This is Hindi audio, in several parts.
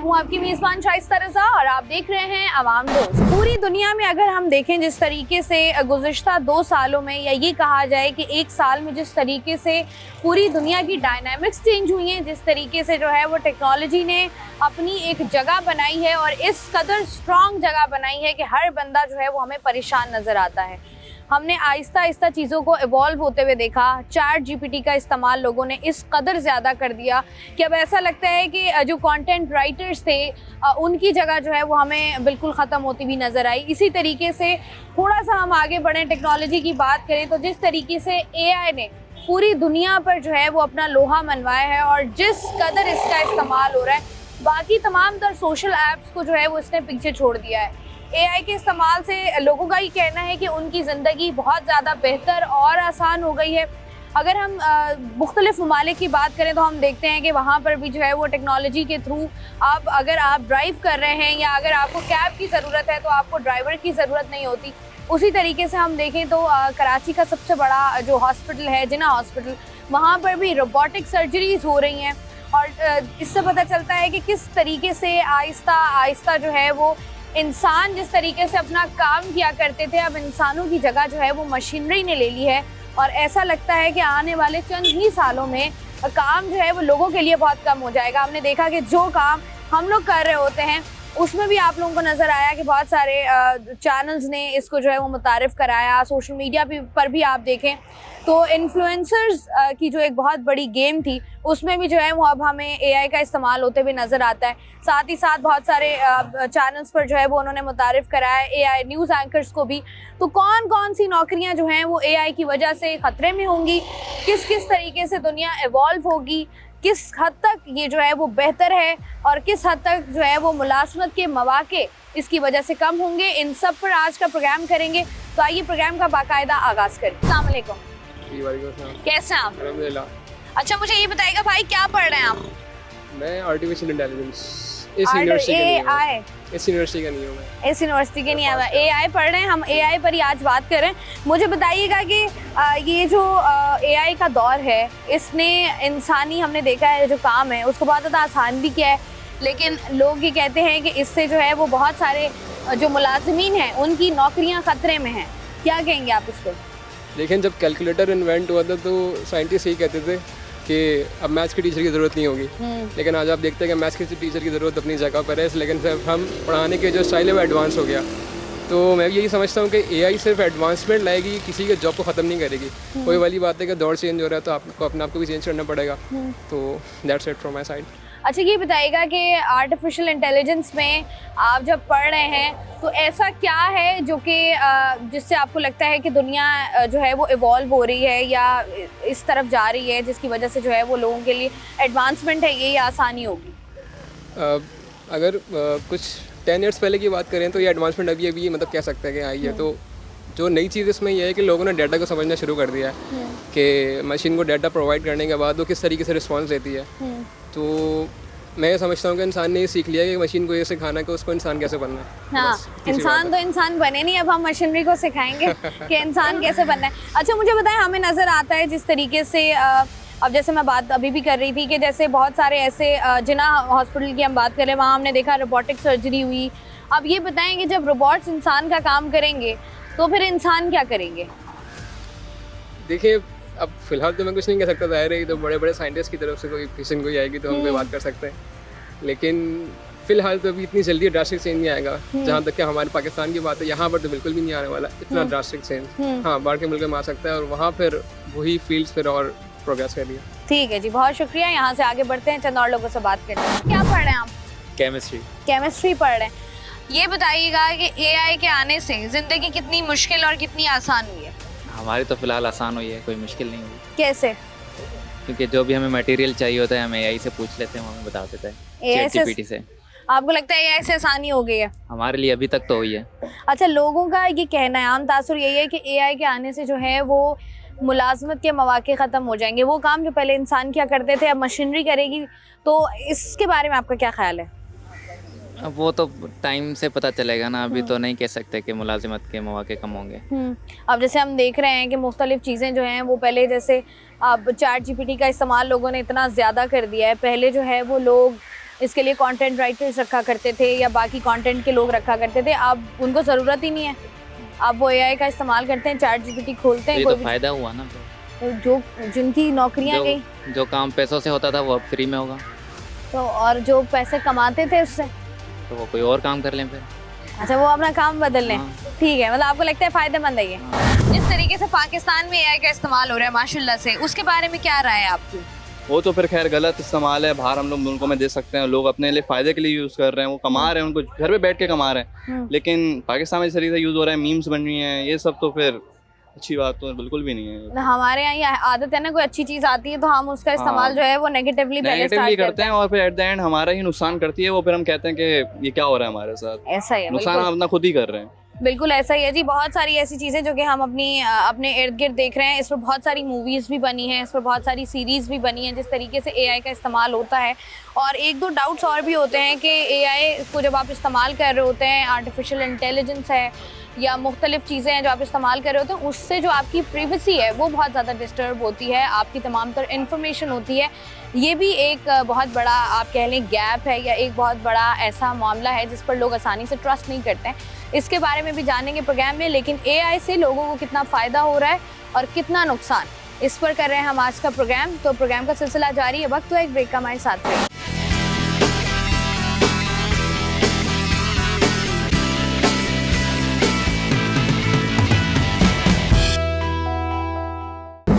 हूँ आपकी मेज़बान शाइस्ता रज़ा और आप देख रहे हैं अवाम दोस्त। पूरी दुनिया में अगर हम देखें जिस तरीके से गुज़िश्ता 2 सालों में, या ये कहा जाए कि 1 साल में जिस तरीके से पूरी दुनिया की डायनामिक्स चेंज हुई हैं, जिस तरीके से जो है वो टेक्नोलॉजी ने अपनी एक जगह बनाई है और इस कदर स्ट्रॉन्ग जगह बनाई है कि हर बंदा जो है वो हमें परेशान नज़र आता है। हमने आहिस्ता आहिस्ता चीज़ों को इवॉल्व होते हुए देखा। चैट जीपीटी का इस्तेमाल लोगों ने इस कदर ज़्यादा कर दिया कि अब ऐसा लगता है कि जो कंटेंट राइटर्स थे उनकी जगह जो है वो हमें बिल्कुल ख़त्म होती हुई नज़र आई। इसी तरीके से थोड़ा सा हम आगे बढ़ें, टेक्नोलॉजी की बात करें तो जिस तरीके से एआई ने पूरी दुनिया पर जो है वो अपना लोहा मनवाया है और जिस कदर इसका इस्तेमाल हो रहा है, बाकी तमाम तर सोशल ऐप्स को जो है वो इसने पीछे छोड़ दिया है। एआई के इस्तेमाल से लोगों का ये कहना है कि उनकी ज़िंदगी बहुत ज़्यादा बेहतर और आसान हो गई है। अगर हम मुख्तलिफ़ ममालिक की बात करें तो हम देखते हैं कि वहाँ पर भी जो है वो टेक्नोलॉजी के थ्रू अगर आप ड्राइव कर रहे हैं या अगर आपको कैब की ज़रूरत है तो आपको ड्राइवर की ज़रूरत नहीं होती। उसी तरीके से हम देखें तो कराची का सबसे बड़ा जो हॉस्पिटल है, जिन्ना हॉस्पिटल, वहाँ पर भी रोबोटिक सर्जरीज़ हो रही हैं और इससे पता चलता है कि किस तरीके से आहिस्ता आहिस्ता जो है वो इंसान जिस तरीके से अपना काम किया करते थे, अब इंसानों की जगह जो है वो मशीनरी ने ले ली है। और ऐसा लगता है कि आने वाले चंद ही सालों में काम जो है वो लोगों के लिए बहुत कम हो जाएगा। हमने देखा कि जो काम हम लोग कर रहे होते हैं उसमें भी आप लोगों को नज़र आया कि बहुत सारे चैनल्स ने इसको जो है वो मुतारिफ़ कराया। सोशल मीडिया पर भी आप देखें तो इन्फ्लुएंसर्स की जो एक बहुत बड़ी गेम थी उसमें भी जो है वो अब हमें एआई का इस्तेमाल होते हुए नज़र आता है। साथ ही साथ बहुत सारे चैनल्स पर जो है वो उन्होंने मुतारिफ़ कराया एआई न्यूज़ एंकर्स को भी। तो कौन कौन सी नौकरियां जो हैं वो एआई की वजह से ख़तरे में होंगी, किस किस तरीके से दुनिया इवॉल्व होगी, किस हद तक ये जो है वो बेहतर है और किस हद तक जो है वो मुलाज़मत के मौक़े इसकी वजह से कम होंगे, इन सब पर आज का प्रोग्राम करेंगे। तो आइए प्रोग्राम का बाकायदा आगाज़ करें। अस्सलाम वालेकुम। कैसे हैं आप? अल्हम्दुलिल्लाह। अच्छा, मुझे ये बताइएगा भाई, क्या पढ़ रहे हैं आप? मैं आर्टिफिशियल इंटेलिजेंस इस यूनिवर्सिटी का नहीं हूँ मैं। इस यूनिवर्सिटी के नहीं आया, एआई पढ़ रहे हैं। हम एआई पर ही आज बात कर रहे हैं। मुझे बताइएगा कि ये जो एआई का दौर है इसने इंसानी, हमने देखा है जो काम है उसको बहुत ज़्यादा आसान भी किया है, लेकिन लोग ये कहते हैं कि इससे जो है वो बहुत सारे जो मुलाजिमीन हैं उनकी नौकरियाँ ख़तरे में हैं। क्या कहेंगे आप इस पर? लेकिन जब कैलकुलेटर इन्वेंट हुआ था तो साइंटिस्ट यही कहते थे कि अब मैथ्स की टीचर की ज़रूरत नहीं होगी, लेकिन आज आप देखते हैं कि मैथ्स की टीचर की ज़रूरत अपनी जगह पर है। लेकिन सिर्फ हम पढ़ाने के जो स्टाइल है वो एडवांस हो गया। तो मैं यही समझता हूँ कि एआई सिर्फ एडवांसमेंट लाएगी, किसी के जॉब को ख़त्म नहीं करेगी। कोई वाली बात है कि दौर चेंज हो रहा है तो आपको अपने आप को भी चेंज करना पड़ेगा। तो that's it from my side. अच्छा, ये बताइएगा कि आर्टिफिशियल इंटेलिजेंस में आप जब पढ़ रहे हैं तो ऐसा क्या है जो कि जिससे आपको लगता है कि दुनिया जो है वो इवॉल्व हो रही है या इस तरफ जा रही है जिसकी वजह से जो है वो लोगों के लिए एडवांसमेंट है, ये आसानी होगी? अगर कुछ 10 ईयर्स पहले की बात करें तो ये एडवांसमेंट अभी मतलब कह सकते हैं कि आई है। तो जो नई चीज़ इसमें यह है कि लोगों ने डाटा को समझना शुरू कर दिया है कि मशीन को डाटा प्रोवाइड करने के बाद वो किस तरीके से रिस्पॉन्स देती है। तो मैं ये समझता हूँ कि इंसान ने ये सीख लिया कि मशीन को ये सिखाना है कि उसको इंसान कैसे बनना है। हाँ, इंसान तो इंसान बने नहीं, अब हम मशीनरी को सिखाएंगे कि इंसान कैसे बनना है। अच्छा, मुझे बताएं, हमें नज़र आता है जिस तरीके से अब जैसे मैं बात अभी भी कर रही थी कि जैसे बहुत सारे ऐसे जिन्ना हॉस्पिटल की हम बात करें, वहाँ हमने देखा रोबोटिक सर्जरी हुई। अब ये बताएं कि जब रोबोट्स इंसान का काम करेंगे तो फिर इंसान क्या करेंगे? देखिए, अब फिलहाल तो मैं कुछ नहीं कह सकता, ज़ाहिर है तो बड़े बड़े साइंटिस्ट की तरफ से कोई किसी कोई आएगी तो हम पे बात कर सकते हैं, लेकिन फिलहाल तो अभी इतनी जल्दी ड्रास्टिक चेंज नहीं आएगा। जहाँ तक कि हमारे पाकिस्तान की बात है, यहाँ पर तो बिल्कुल भी नहीं आने वाला इतना ड्रास्टिक चेंज। हाँ, बाहर के मुल्क में आ सकता है और वहाँ फिर वही फील्ड्स फिर और प्रोग्रेस कर लिया। ठीक है जी, बहुत शुक्रिया। यहाँ से आगे बढ़ते हैं, चंद और लोगों से बात करते हैं। क्या पढ़ रहे हैं आप? केमिस्ट्री पढ़ रहे हैं। ये बताइएगा कि एआई के आने से ज़िंदगी कितनी मुश्किल और कितनी आसान हुई है? हमारी तो फ़िलहाल आसान हुई है, कोई मुश्किल नहीं हुई। कैसे? क्योंकि जो भी हमें मटेरियल चाहिए होता है हम एआई से पूछ लेते हैं, वो हमें बता देता है, चैट जीपीटी से। आपको लगता है एआई से आसानी हो गई है? हमारे लिए अभी तक तो हुई है। अच्छा, लोगों का ये कहना है, आम तासुर यही है कि एआई के आने से जो है वो मुलाजमत के मौके ख़त्म हो जाएंगे। वो काम जो पहले इंसान किया करते थे अब मशीनरी करेगी। तो इसके बारे में आपका क्या ख्याल है? अब वो तो टाइम से पता चलेगा ना, अभी तो नहीं कह सकते कि मुलाजिमत के मौके कम होंगे। अब जैसे हम देख रहे हैं कि मुख्तलिफ चीज़ें जो हैं वो पहले जैसे अब चैट जीपीटी का इस्तेमाल लोगों ने इतना ज़्यादा कर दिया है। पहले जो है वो लोग इसके लिए कंटेंट राइटर्स रखा करते थे या बाकी कंटेंट के लोग रखा करते थे, अब उनको ज़रूरत ही नहीं है। अब वो एआई का इस्तेमाल करते हैं, चैट जीपीटी खोलते हैं। ये कोई तो भी फायदा हुआ ना, तो जो जिनकी नौकरियां गई, जो काम पैसों से होता था वो अब फ्री में होगा, तो और जो पैसे कमाते थे उससे, तो वो कोई और काम कर लें फिर। अच्छा वो अपना काम बदल लें। हाँ। ठीक है, मतलब आपको लगता है फायदेमंद है ये। जिस तरीके से पाकिस्तान में एआई का इस्तेमाल हो रहा है माशाल्लाह से, उसके बारे में क्या राय है आपकी? वो तो फिर खैर गलत इस्तेमाल है। बाहर हम लोग मुल्कों में देख सकते हैं, लोग अपने लिए फ़ायदे के लिए यूज़ कर रहे हैं, वो कमा रहे हैं, उनको घर पे बैठ के कमा रहे हैं। लेकिन पाकिस्तान में इस तरीके से यूज़ हो रहा है, मीम्स बन रही हैं, ये सब तो फिर अच्छी बात तो बिल्कुल भी नहीं है। हमारे यहाँ ये आदत है ना, कोई अच्छी चीज आती है तो हम उसका इस्तेमाल जो है वो नेगेटिवली नेगेटिवली करते हैं और फिर एट द एंड हमारा ही नुकसान करती है वो। फिर हम कहते हैं कि ये क्या हो रहा है हमारे साथ। ऐसा ही है, नुकसान बिल्कुल। हम अपना खुद ही कर रहे हैं। बिल्कुल ऐसा ही है जी। बहुत सारी ऐसी चीज़ें जो कि हम अपने इर्द गिर्द देख रहे हैं। इस पर बहुत सारी मूवीज़ भी बनी हैं, इस पर बहुत सारी सीरीज़ भी बनी हैं, जिस तरीके से एआई का इस्तेमाल होता है। और एक दो डाउट्स और भी होते हैं कि एआई को जब आप इस्तेमाल कर रहे होते हैं, आर्टिफिशियल इंटेलिजेंस है या मुख्तलिफ चीज़ें हैं जो आप इस्तेमाल कर रहे होते हैं, उससे जो आपकी प्राइवेसी है वो बहुत ज़्यादा डिस्टर्ब होती है, आपकी तमाम तर इन्फॉर्मेशन होती है। ये भी एक बहुत बड़ा आप कह लें गैप है या एक बहुत बड़ा ऐसा मामला है जिस पर लोग आसानी से ट्रस्ट नहीं करते हैं। इसके बारे में भी जानेंगे प्रोग्राम में। लेकिन एआई से लोगों को कितना फ़ायदा हो रहा है और कितना नुकसान, इस पर कर रहे हैं हम आज का प्रोग्राम। तो प्रोग्राम का सिलसिला जारी है, वक्त तो एक ब्रेक का, हमारे साथ रहिए।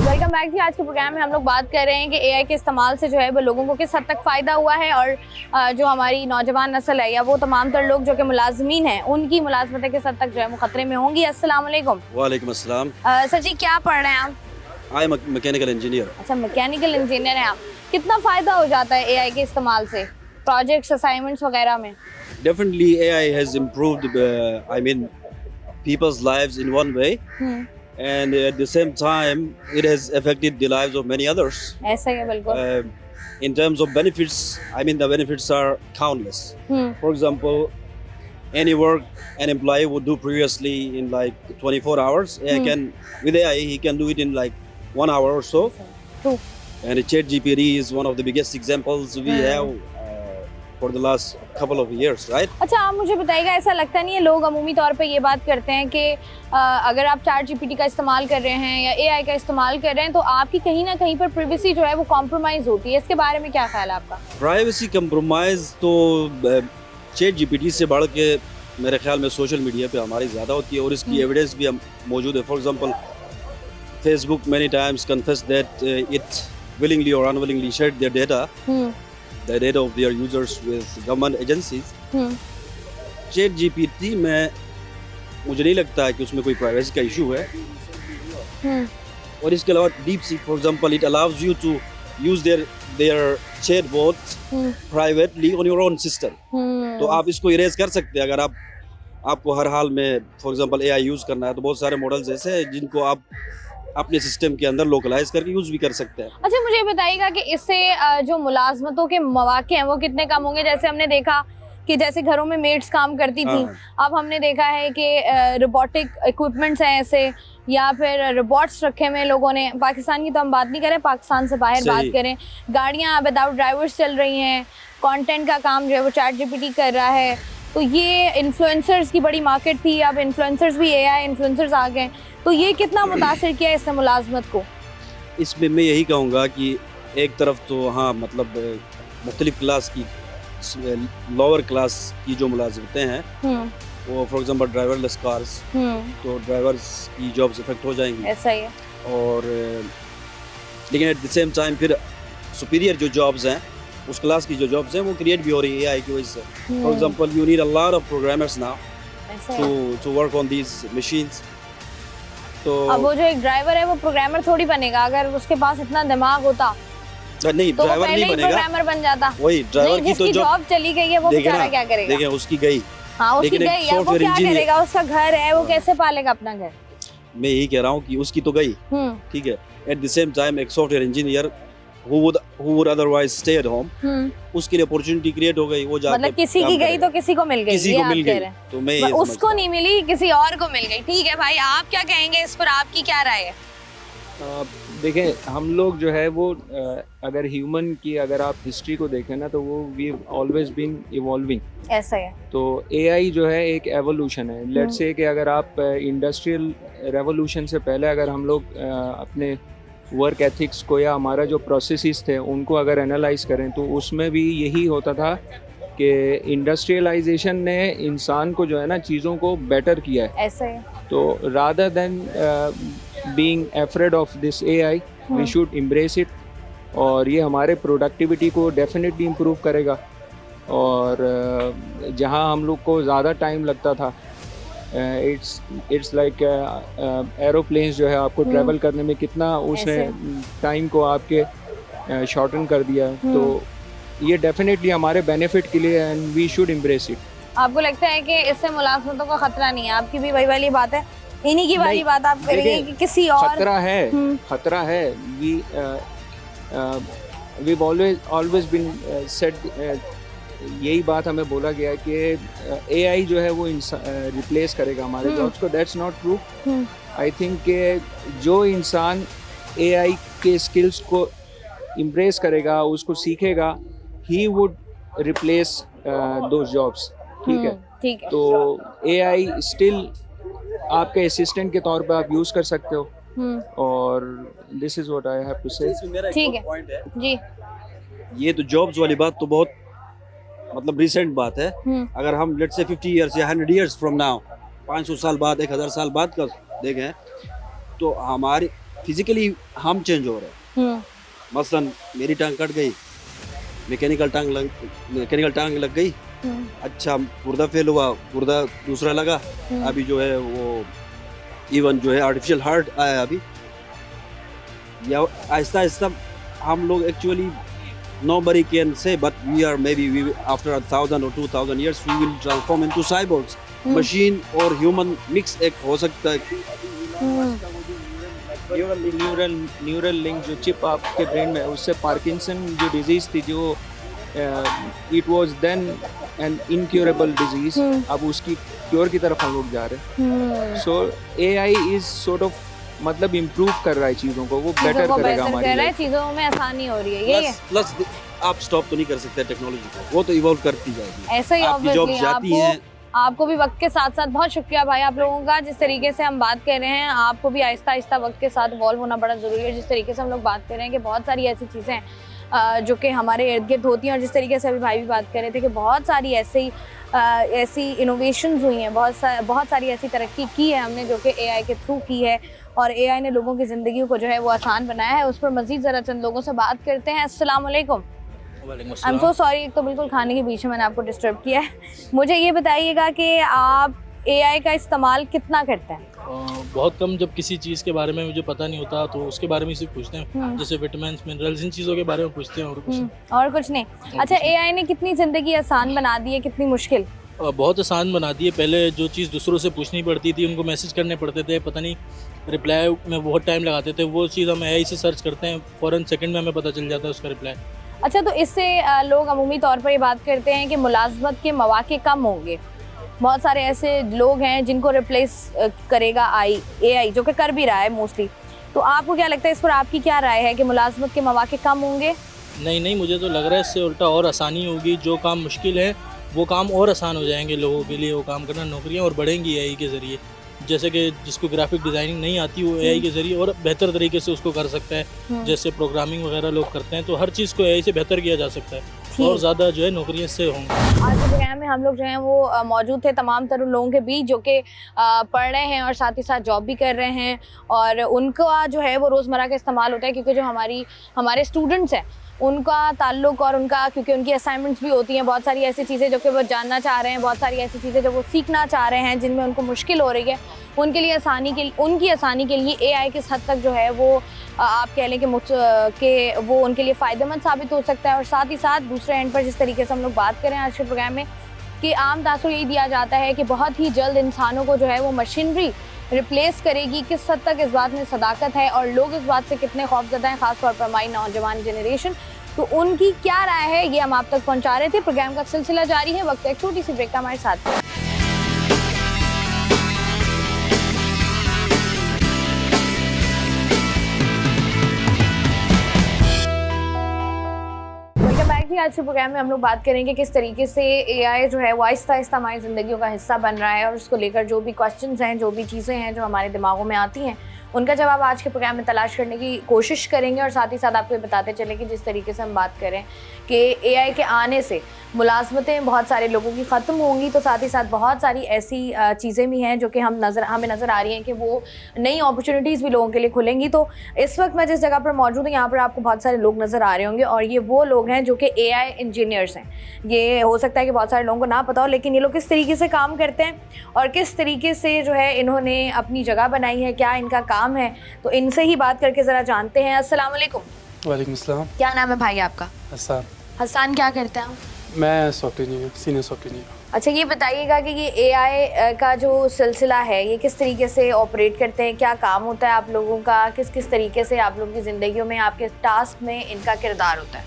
वेलकम बैक जी। आज के प्रोग्राम में हम लोग बात कर रहे हैं कि एआई के इस्तेमाल से जो है वो लोगों को किस हद तक फ़ायदा हुआ है और जो हमारी नौजवान नस्ल है या वो तमाम तर लोग जो कि मुलाजमीन हैं, उनकी मुलाजमतें किस हद तक जो है वो खतरे में होंगी। अस्सलाम वालेकुम। वालेकुम अस्सलाम। सर जी क्या पढ़ रहे हैं आप? I am mechanical engineer. अच्छा मैकेनिकल इंजीनियर हैं आप। कितना फ़ायदा हो जाता है एआई के इस्तेमाल से प्रोजेक्ट्स, असाइनमेंट्स वगैरह में? Definitely AI has improved I mean people's lives in one way and at the same time it has affected the lives of many others. ऐसा ही है बिल्कुल। In terms of benefits, I mean the benefits are countless. For example, any work an employee would do previously in like 24 hours, AI can with AI he can do it in like 1 hour or so. True. And ChatGPT is one of the biggest examples we have for the last couple of years, right? अच्छा आप मुझे बताइएगा, ऐसा लगता नहीं है लोग अमूमी तौर पे ये बात करते हैं कि अगर आप चैट जीपीटी का इस्तेमाल कर रहे हैं या एआई का इस्तेमाल कर रहे हैं तो आपकी कहीं ना कहीं पर प्राइवेसी जो है वो कॉम्प्रोमाइज़ होती है। इसके बारे में क्या ख्याल है आपका? प्राइवेसी कंप्रोमाइज तो चैट जीपीटी से बढ़ के मेरे ख्याल में सोशल मीडिया पे हमारी ज़्यादा होती है और इसकी एविडेंस भी हम मौजूद है। For example Facebook many times confess that it willingly or unwillingly shared their data, the data of their users with government agencies. Chat GPT में मुझे नहीं लगता है कि उसमें कोई प्राइवेसी का इशू है। और इसके अलावा DeepSeek for example it allows you to use their chat bot privately on your own system. तो आप इसको इरेज कर सकते हैं अगर आपको हर हाल में फॉर एग्जांपल एआई यूज करना है। तो बहुत सारे मॉडल्स ऐसे हैं जिनको आप अपने सिस्टम के अंदर लोकलाइज करके यूज भी कर सकते हैं। अच्छा मुझे बताइएगा कि इससे जो मुलाजमतों के मौके हैं वो कितने कम होंगे? जैसे हमने देखा कि जैसे घरों में मेड्स काम करती थी, अब हमने देखा है कि रोबोटिक इक्विपमेंट्स हैं ऐसे, या फिर रोबोट्स रखे हुए लोगों ने। पाकिस्तान की तो हम बात नहीं करें, पाकिस्तान से बाहर बात करें, गाड़ियाँ विदाउट ड्राइवर्स चल रही हैं, कंटेंट का काम जो है वो चैट जीपीटी कर रहा है। तो ये इन्फ्लुएंसर्स की बड़ी मार्केट थी, अब इन्फ्लुएंसर्स भी एआई इन्फ्लुएंसर्स आ गए, तो ये कितना मुतासिर किया इसने मुलाजमत को? इसमें मैं यही कहूँगा कि एक तरफ तो हाँ मतलब मुख्तलिफ क्लास की लोअर क्लास की जो मुलाजमतें हैं वो फॉर एग्जांपल ड्राइवरलेस कार्स, तो ड्राइवर्स की जॉब्स इफेक्ट हो जाएंगी। ऐसा ही है। और लेकिन एट द सेम टाइम फिर सुपीरियर जो जॉब्स हैं, उस क्लास की जो जॉब्स हैं वो क्रिएट भी हो रही है एआई की वजह से। For example you need a lot of programmers now to work on these machines. तो अब वो जो एक ड्राइवर है वो प्रोग्रामर थोड़ी बनेगा। अगर उसके पास इतना दिमाग होता नहीं तो ड्राइवर पहले नहीं ही बनेगा, प्रोग्रामर बन जाता। वही ड्राइवर की तो जॉब चली गई है वो बेचारा क्या करेगा? देखिए उसकी गई, हाँ उसकी लेकिन एक गई, अब वो सॉफ्टवेयर क्या इंजीनियर, करेगा? उसका घर है, वो कैसे पालेगा अपना घर? मैं यही कह रहा हूँ कि उसकी तो गई, ठीक है। एट द सेम टाइम एक software engineer who would otherwise stay at home, उसके लिए अपॉर्चुनिटी क्रिएट हो गई। वो जाके मतलब किसी की गई तो किसी को मिल गई, किसी को मिल गई, तो मैं ये उसको नहीं मिली, किसी और को मिल गई। ठीक है भाई, आप क्या कहेंगे इस पर? आपकी क्या राय है? देखें हम लोग जो है वो अगर ह्यूमन की अगर आप हिस्ट्री को देखें ना तो वो वी ऑलवेज बीन इवॉल्विंग। ऐसा है। तो एआई जो है एक एवोल्यूशन है। लेट्स से कि अगर आप इंडस्ट्रियल रेवोल्यूशन से पहले अगर हम लोग अपने वर्क एथिक्स को या हमारा जो प्रोसेसेस थे उनको अगर एनालाइज करें तो उसमें भी यही होता था कि इंडस्ट्रियलाइजेशन ने इंसान को जो है ना चीज़ों को बेटर किया है। ऐसा है। तो rather than being afraid of this AI we should embrace it, और ये हमारे प्रोडक्टिविटी को डेफिनेटली इम्प्रूव करेगा। और जहाँ हम लोग को ज़्यादा टाइम लगता था, इट्स लाइक एरोप्लेन्स जो है आपको ट्रैवल करने में कितना उसने टाइम को आपके शॉर्टन कर दिया है। तो ये डेफिनेटली हमारे बेनिफिट के लिए and we should embrace it. आपको लगता है कि इससे मुलाजमतों का खतरा नहीं है? आपकी भी वही वाली बात है, इन्हीं की वाली बात आप करेंगे कि किसी और? खतरा है। वी ऑलवेज बीन सेड, यही बात हमें बोला गया कि एआई जो है वो रिप्लेस करेगा हमारे जॉब्स को। That's not true. I think कि जो इंसान एआई के स्किल्स को एम्ब्रेस करेगा, उसको सीखेगा, he would replace those jobs. ठीक है। ठीक है। तो एआई स्टिल आपके असिस्टेंट के तौर पे आप यूज़ कर सकते हो, और this is what I have to say. ठीक है पॉइंट है जी। ये तो जॉब्स वाली बात तो बहुत मतलब रिसेंट बात है। अगर हम लेट्स से 50 इयर्स या 100 इयर्स फ्रॉम नाउ, 500 साल बाद, 1000 साल बाद का देखें तो हमारी फिजिकली हम चेंज हो रहे हैं। मसलन मेरी टांग कट गई, मैकेनिकल टांग लग गई, अच्छा गुर्दा फेल हुआ, गुर्दा दूसरा लगा, अभी जो है वो इवन जो है आर्टिफिशियल हार्ट आया अभी। या आहिस्ता आहिस्ता हम लोग actually nobody can say, but we are maybe after 1,000 or 2,000 years we will transform into cyborgs, machine और human mix एक हो सकता है। न्यूरल लिंक जो चिप आपके ब्रेन में है उससे पार्किंसन जो डिजीज थी, जो it was then an incurable disease, अब उसकी क्योर की तरफ हम लोग जा रहे हैं। सो एआई इज सॉर्ट ऑफ मतलब इम्प्रूव कर रहा है चीज़ों को, वो बेटर करेगा हमारी लाइफ। चीज़ों में आसानी हो रही है। ये प्लस आप स्टॉप तो नहीं कर सकते टेक्नोलॉजी को, वो तो इवॉल्व करती जाएगी। ऐसा ही आपकी जॉब जाती हैं। आपको भी वक्त के साथ साथ बहुत शुक्रिया भाई आप लोगों का, जिस तरीके से हम बात कर रहे हैं आपको भी आहिस्ता आहिस्ता वक्त के साथ इवॉल्व होना बड़ा ज़रूरी है। जिस तरीके से हम लोग बात कर रहे हैं कि बहुत सारी ऐसी चीज़ें हैं जो कि हमारे इर्द गिर्द होती हैं, और जिस तरीके से अभी भाई भी बात कर रहे थे कि बहुत सारी ऐसी इनोवेशंस हुई हैं, बहुत सारी ऐसी तरक्की की है हमने जो कि एआई के थ्रू की है, और एआई ने लोगों की ज़िंदगी को जो है वो आसान बनाया है। उस पर मज़ीद ज़रा चंद लोगों से बात करते हैं। अस्सलाम वालेकुम। आई एम सो सॉरी, एक तो बिल्कुल खाने के बीच में मैंने आपको डिस्टर्ब किया है। मुझे ये बताइएगा कि आप एआई का इस्तेमाल कितना करते हैं? बहुत कम। जब किसी चीज़ के बारे में मुझे पता नहीं होता तो उसके बारे में सिर्फ पूछते हैं, जैसे विटामिन्स, मिनरल्स, इन चीज़ों के बारे में पूछते हैं, और कुछ नहीं। अच्छा, एआई ने कितनी ज़िंदगी आसान बना दी है, कितनी मुश्किल? बहुत आसान बना दी है। पहले जो चीज़ दूसरों से पूछनी पड़ती थी, उनको मैसेज करने पड़ते थे, पता नहीं रिप्लाई में बहुत टाइम लगाते थे, वो चीज़ हम एआई से सर्च करते हैं, फ़ौरन सेकंड में हमें पता चल जाता है उसका रिप्लाई। अच्छा, तो इससे लोग अमूमी तौर पर ये बात करते हैं कि मुलाजमत के मौके कम होंगे। बहुत सारे ऐसे लोग हैं जिनको रिप्लेस करेगा एआई, जो कि कर भी रहा है मोस्टली। तो आपको क्या लगता है, इस पर आपकी क्या राय है कि मुलाजमत के मौके कम होंगे? नहीं, मुझे तो लग रहा है इससे उल्टा और आसानी होगी। जो काम मुश्किल है वो काम और आसान हो जाएंगे लोगों के लिए, वो काम करना, नौकरियां और बढ़ेंगी एआई के ज़रिए। जैसे कि जिसको ग्राफिक डिज़ाइनिंग नहीं आती वो एआई के ज़रिए और बेहतर तरीके से उसको कर सकता है। जैसे प्रोग्रामिंग वगैरह लोग करते हैं, तो हर चीज़ को एआई से बेहतर किया जा सकता है और ज़्यादा जो है नौकरियां इससे होंगी। आज के प्रोग्राम में हम लोग जो हैं वो मौजूद थे तमाम तरह लोगों के बीच जो कि पढ़ रहे हैं और साथ ही साथ जॉब भी कर रहे हैं, और उनका जो है वो रोज़मर्रा का इस्तेमाल होता है, क्योंकि जो हमारे स्टूडेंट्स हैं उनका ताल्लुक़ और उनका, क्योंकि उनकी असाइनमेंट्स भी होती हैं, बहुत सारी ऐसी चीज़ें जो कि वो जानना चाह रहे हैं, बहुत सारी ऐसी चीज़ें जो वो सीखना चाह रहे हैं जिनमें उनको मुश्किल हो रही है, उनकी आसानी के लिए एआई किस हद तक जो है वो आप कह लें कि वो उनके लिए फ़ायदेमंद साबित हो सकता है। और साथ ही साथ दूसरे एंड पर जिस तरीके से हम लोग बात करें आज के प्रोग्राम में कि आम तासुर यही दिया जाता है कि बहुत ही जल्द इंसानों को जो है वो मशीनरी रिप्लेस करेगी। किस हद तक इस बात में सदाकत है और लोग इस बात से कितने खौफजदा हैं, ख़ासतौर पर हमारी नौजवान जनरेशन, तो उनकी क्या राय है, ये हम आप तक पहुंचा रहे थे। प्रोग्राम का सिलसिला जारी है, वक्त एक छोटी सी ब्रेक का हमारे साथ। कि आज के प्रोग्राम में हम लोग बात करेंगे किस तरीके से एआई जो है वो आहिस्ता आहिस्ता हमारी ज़िंदगियों का हिस्सा बन रहा है और उसको लेकर जो भी क्वेश्चंस हैं, जो भी चीज़ें हैं जो हमारे दिमागों में आती हैं, उनका जवाब आज के प्रोग्राम में तलाश करने की कोशिश करेंगे। और साथ ही साथ आपको ये बताते चलें कि जिस तरीके से हम बात करें कि एआई के आने से मुलाजमतें बहुत सारे लोगों की ख़त्म होंगी, तो साथ ही साथ बहुत सारी ऐसी चीज़ें भी हैं जो कि हमें नज़र आ रही हैं कि वो नई अपॉर्चुनिटीज़ भी लोगों के लिए खुलेंगी। तो इस वक्त मैं जिस जगह पर मौजूद हूँ यहाँ पर आपको बहुत सारे लोग नज़र आ रहे होंगे और ये वो लोग हैं जो कि एआई इंजीनियर्स हैं। ये हो सकता है कि बहुत सारे लोगों को ना पता हो, लेकिन ये लोग किस तरीके से काम करते हैं और किस तरीके से जो है इन्होंने अपनी जगह बनाई है, क्या इनका काम है, तो इनसे ही बात करके ज़रा जानते हैं। अस्सलाम वालेकुम। वालेकुम अस्सलाम। क्या नाम है भाई आपका? हसन। हसन, क्या करते हैं? मैं software engineer, senior software engineer. अच्छा, ये बताइएगा कि ये एआई का जो सिलसिला है ये किस तरीके से ऑपरेट करते हैं, क्या काम होता है आप लोगों का, किस किस तरीके से आप लोगों की ज़िंदगियों में, आपके टास्क में इनका किरदार होता है?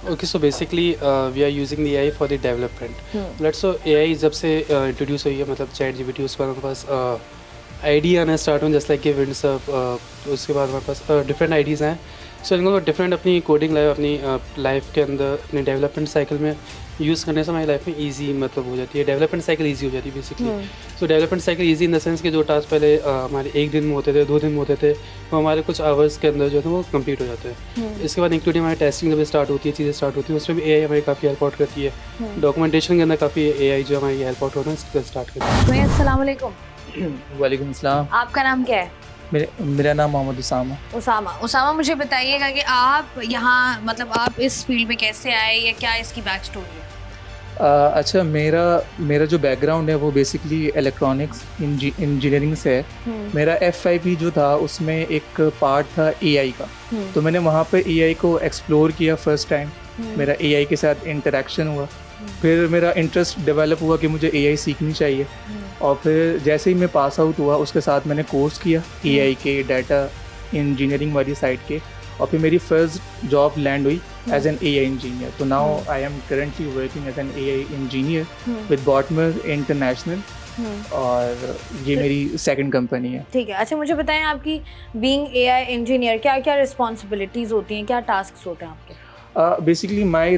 Okay, so basically we are using the AI for the development. Let's so AI जब से इंट्रोड्यूस हुई है, मतलब चैट जीपीटी, उस पर हमारे पास आईडी आना स्टार्ट हुआ, जैसे लाइक कि विंडसर्फ, उसके बाद हमारे पास डिफरेंट आईडीज़ हैं। सो इनको डिफरेंट अपनी कोडिंग लाइफ, अपनी लाइफ के अंदर, अपने डेवलपमेंट साइकिल में यूज़ करने से हमारी लाइफ में ईजी मतलब हो जाती है, डेवलपमेंट साइकिल ईजी हो जाती है basically. So development cycle easy in the sense कि जो टास्क पहले हमारे 1 दिन में होते थे, 2 दिन में होते थे, वो हमारे कुछ आवर्स के अंदर जो है वो कंप्लीट हो जाते हैं। इसके बाद इंक्लूडिंग हमारी टेस्टिंग जब स्टार्ट होती है, चीज़ें स्टार्ट होती है, उसमें भी एआई हमारी काफ़ी हेल्प आउट करती है। डॉक्यूमेंटेशन के अंदर काफ़ी एआई जो हमारी हेल्प आउट होना स्टार्ट करती है। अस्सलाम वालेकुम। वालेकुम अस्सलाम। आपका नाम क्या है? मेरा नाम मोहम्मद उसामा, मुझे बताइएगा कि आप यहाँ मतलब आप इस फील्ड में कैसे आए या क्या इसकी बैक स्टोरी है? अच्छा, मेरा जो बैकग्राउंड है वो बेसिकली इलेक्ट्रॉनिक्स इंजीनियरिंग से है। मेरा F5 जो था उसमें एक पार्ट था एआई का, तो मैंने वहाँ पे एआई को एक्सप्लोर किया फर्स्ट टाइम। मेरा एआई के साथ इंटरेक्शन हुआ, फिर मेरा इंटरेस्ट डेवलप हुआ कि मुझे एआई सीखनी चाहिए, और फिर जैसे ही मैं पास आउट हुआ उसके साथ मैंने कोर्स किया एआई के, डाटा इंजीनियरिंग वाली साइड के, और फिर मेरी फर्स्ट जॉब लैंड हुई एज एन एआई इंजीनियर। तो now I am currently working as an AI engineer with बॉटमर international, और ये मेरी सेकंड कंपनी है। ठीक है। अच्छा, मुझे बताएं आपकी बीइंग एआई इंजीनियर क्या क्या रिस्पॉन्सिबिलिटीज़ होती हैं, क्या टास्क होते हैं आपके? बेसिकली माई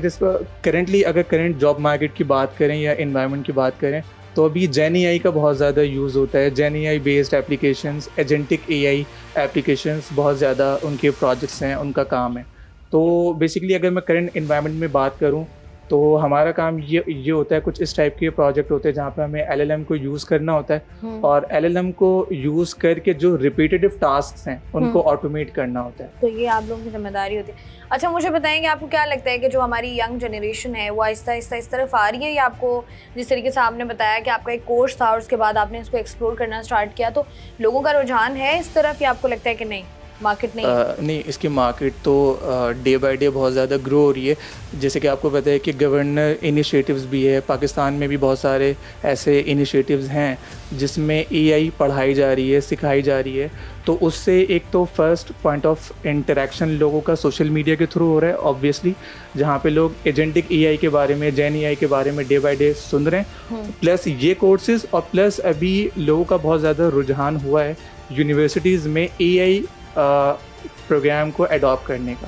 करेंटली अगर करंट जॉब मार्केट की बात करें या इन्वायरमेंट की बात करें, तो अभी जेन एआई का बहुत ज़्यादा यूज़ होता है। Gen AI based applications, agentic AI applications बहुत ज़्यादा उनके प्रोजेक्ट्स हैं, उनका काम है। तो बेसिकली अगर मैं करंट इन्वायरमेंट में बात करूं तो हमारा काम ये होता है, कुछ इस टाइप के प्रोजेक्ट होते हैं जहाँ पे हमें एलएलएम को यूज़ करना होता है, और एलएलएम को यूज़ करके जो रिपीटेटिव टास्क हैं उनको ऑटोमेट करना होता है। तो ये आप लोगों की जिम्मेदारी होती है। अच्छा, मुझे बताएंगे आपको क्या लगता है कि जो हमारी यंग जनरेशन है वो आहिस्ता आहिस्ता इस तरफ आ रही है, या आपको जिस तरीके से आपने बताया कि आपका एक कोर्स था और उसके बाद आपने इसको एक्सप्लोर करना स्टार्ट किया, तो लोगों का रुझान है इस तरफ, या आपको लगता है कि नहीं मार्केट नहीं, इसकी मार्केट तो डे बाय डे बहुत ज़्यादा ग्रो हो रही है। जैसे कि आपको पता है कि गवर्नर इनिशिएटिव्स भी है, पाकिस्तान में भी बहुत सारे ऐसे इनिशिएटिव्स हैं जिसमें एआई पढ़ाई जा रही है, सिखाई जा रही है। तो उससे एक तो फर्स्ट पॉइंट ऑफ इंटरेक्शन लोगों का सोशल मीडिया के थ्रू हो रहा है ऑब्वियसली, जहाँ पे लोग एजेंटिक एआई के बारे में, जेन एआई के बारे में डे बाय डे सुन रहे हैं, प्लस ये कोर्सेज, और प्लस अभी लोगों का बहुत ज़्यादा रुझान हुआ है यूनिवर्सिटीज़ में एआई प्रोग्राम को अडॉप्ट करने का।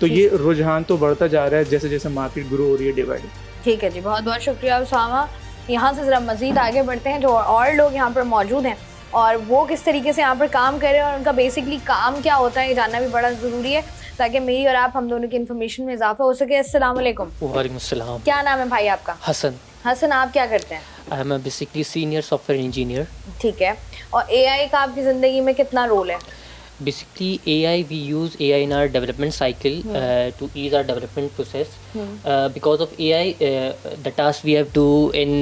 तो ये रुझान तो बढ़ता जा रहा है जैसे जैसे मार्केट ग्रो हो रही है डे बाय डे। ठीक है जी, बहुत बहुत शुक्रिया उसामा। यहाँ से ज़रा मज़ीद आगे बढ़ते हैं, जो और लोग यहाँ पर मौजूद हैं और वो किस तरीके से यहाँ पर काम कर रहे हैं और उनका बेसिकली काम क्या होता है, ये जानना भी बड़ा ज़रूरी है ताकि मेरी और आप हम दोनों की इन्फॉर्मेशन में इजाफा हो सके। अस्सलाम वालेकुम। वालेकुम अस्सलाम। क्या नाम है भाई आपका? हसन। हसन, आप क्या करते हैं? I am basically senior software engineer. ठीक है। और एआई का आपकी ज़िंदगी में कितना रोल है? Basically, AI, we use AI in our development cycle to ease our development process. Because of AI, the task we have to in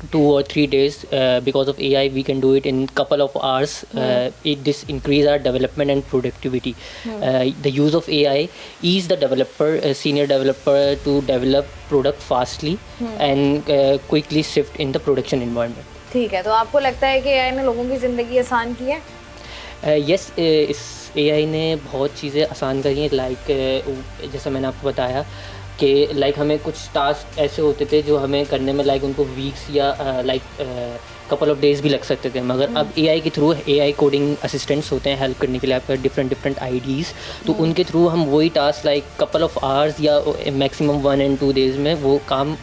2 or 3 days. Because of AI, we can do it in couple of hours. This increase our development and productivity. The use of AI ease the developer, senior developer, to develop product fastly and quickly shift in the production environment. ठीक है। तो आपको लगता है कि AI ने लोगों की ज़िंदगी आसान की है? यस, इस AI ने बहुत चीज़ें आसान करी हैं। लाइक जैसा मैंने आपको बताया कि लाइक हमें कुछ टास्क ऐसे होते थे जो हमें करने में लाइक उनको वीक्स या लाइक कपल ऑफ डेज भी लग सकते थे, मगर अब AI के थ्रू AI कोडिंग असिस्टेंट्स होते हैं हेल्प करने के लिए आपका डिफरेंट आईडीज़, तो उनके थ्रू हम वही task like couple of hours या मैक्सिमम 1 and 2 days में वो काम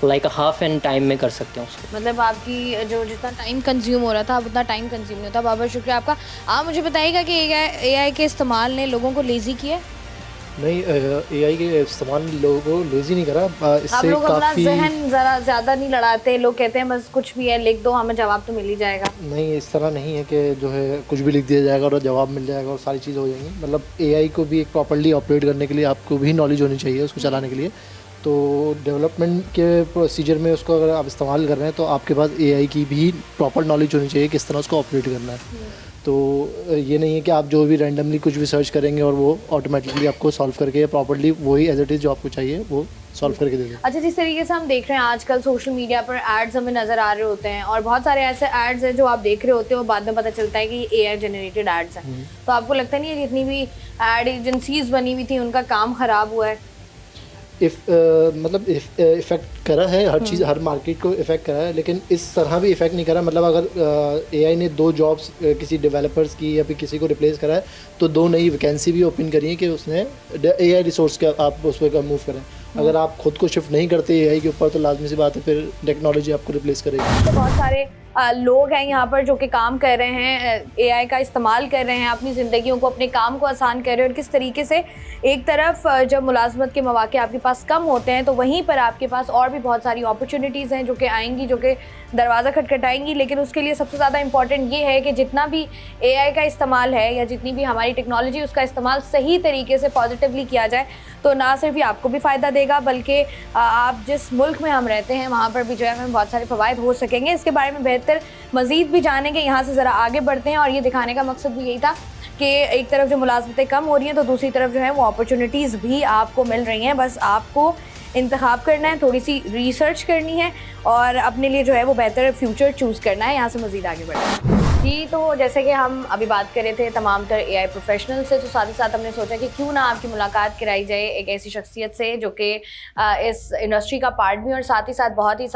लाइक हाफ एंड टाइम में कर सकते हैं उसको। मतलब आपकी जो जितना टाइम कंज्यूम हो रहा था अब उतना टाइम कंज्यूम नहीं होता। बहुत बहुत शुक्रिया आपका। आप मुझे बताइएगा कि AI के इस्तेमाल ने लोगों को लेज़ी किया है? नहीं, AI के इस्तेमाल लोगों को लेज़ी नहीं करा, इससे आप लोग अपना काफ़ी जहन ज़रा ज़्यादा नहीं लड़ाते, लोग कहते हैं बस कुछ भी है लिख दो हमें जवाब तो मिल ही जाएगा। नहीं, इस तरह नहीं है कि जो है कुछ भी लिख दिया जाएगा और जवाब मिल जाएगा और सारी चीज़ हो जाएंगी। मतलब AI को भी एक प्रॉपर्ली ऑपरेट करने के लिए आपको भी नॉलेज होनी चाहिए उसको चलाने के लिए। तो डेवलपमेंट के प्रोसीजर में उसको अगर आप इस्तेमाल कर रहे हैं तो आपके पास AI की भी प्रॉपर नॉलेज होनी चाहिए किस तरह उसको ऑपरेट करना है। तो ये नहीं है कि आप जो भी रैंडमली कुछ भी सर्च करेंगे और वो ऑटोमेटिकली आपको सॉल्व करके या प्रॉपर्ली वही एज इट इज़ जो आपको चाहिए वो सॉल्व करके दे दें। अच्छा, जिस तरीके से हम देख रहे हैं आजकल सोशल मीडिया पर एड्स हमें नज़र आ रहे होते हैं और बहुत सारे ऐसे एड्स हैं जो आप देख रहे होते हो बाद में पता चलता है कि ये AI जनरेटेड एड्स हैं, तो आपको लगता नहीं है जितनी भी एड एजेंसीज बनी हुई थी उनका काम ख़राब हुआ है? मतलब इफ़ेक्ट करा है हर चीज़, हर मार्केट को इफ़ेक्ट करा है, लेकिन इस तरह भी इफ़ेक्ट नहीं करा। मतलब अगर AI ने 2 जॉब्स किसी डेवलपर्स की या फिर किसी को रिप्लेस करा है तो 2 नई वैकेंसी भी ओपन करी है कि उसने AI रिसोर्स का आप उस पर मूव करें। अगर आप खुद को शिफ्ट नहीं करते AI के ऊपर तो लाजमी सी बात है फिर टेक्नोलॉजी आपको रिप्लेस करेगी। तो बहुत सारे लोग हैं यहाँ पर जो कि काम कर रहे हैं, AI का इस्तेमाल कर रहे हैं, अपनी ज़िंदगियों को अपने काम को आसान कर रहे हैं और किस तरीके से एक तरफ जब मुलाजमत के मौके आपके पास कम होते हैं तो वहीं पर आपके पास और भी बहुत सारी अपॉर्चुनिटीज़ हैं जो कि आएंगी, जो कि दरवाज़ा खटखटाएंगी। लेकिन उसके लिए सबसे ज़्यादा इंपॉर्टेंट ये है कि जितना भी AI का इस्तेमाल है या जितनी भी हमारी टेक्नोलॉजी उसका इस्तेमाल सही तरीके से पॉजिटिवली किया जाए तो ना सिर्फ ये आपको भी फ़ायदा देगा बल्कि आप जिस मुल्क में हम रहते हैं वहाँ पर भी जो है हमें बहुत सारे फ़वाइद हो सकेंगे। इसके बारे में बेहतर मज़ीद भी जानेंगे, यहाँ से ज़रा आगे बढ़ते हैं और ये दिखाने का मकसद भी यही था कि एक तरफ जो मुलाजमतें कम हो रही हैं तो दूसरी तरफ जो है वो अपॉर्चुनिटीज़ भी आपको मिल रही हैं। बस आपको इंतखाब करना है, थोड़ी सी रिसर्च करनी है और अपने लिए जो है वो बेहतर फ्यूचर चूज़ करना है। यहाँ से मज़ीद आगे बढ़ना जी। तो जैसे कि हम अभी बात कर रहे थे तमाम तर AI प्रोफेशनल से, तो साथ ही साथ हमने सोचा कि क्यों ना आपकी मुलाकात कराई जाए एक ऐसी शख्सियत से जो कि इस इंडस्ट्री का पार्ट भी और साथ ही साथ बहुत ही